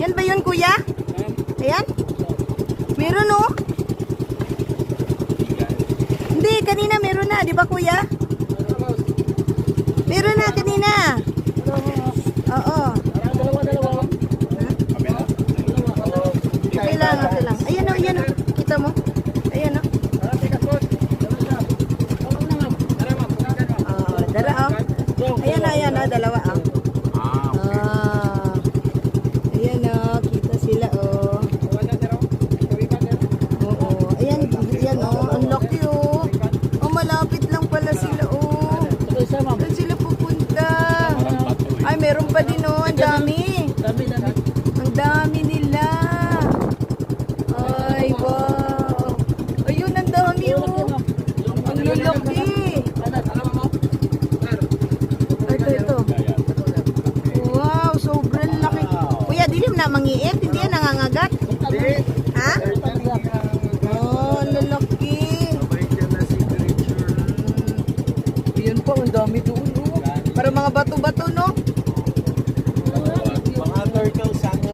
Yan ba yun, kuya? Ayan? Meron, oh. Hindi, kanina meron na. Di ba, kuya? Meron na kanina. Oo. Okay lang, okay lang. Ayan, oh, ayan, oh. Kita mo? Ayan, oh. Dala, oh. Ayan, oh. Dalawa, oh. Ayan, oh. Kita sila, oh. Oo. Ayan, oh. Ang laki, oh. Oh, malapit lang pala sila, oh. Saan sila pupunta? Ay, meron pa din, oh. Ang dami. Ang dami nila. Ay, wow. Ayun, ang dami, oh. Ang lalaki. Ito. Wow, sobrang laki. Kuya, di na mangiit? Hindi yan nangangagat? Ha? Oh, ang lalaki. Ayan pa, ang dami doon, oh. Para mga bato-bato, no?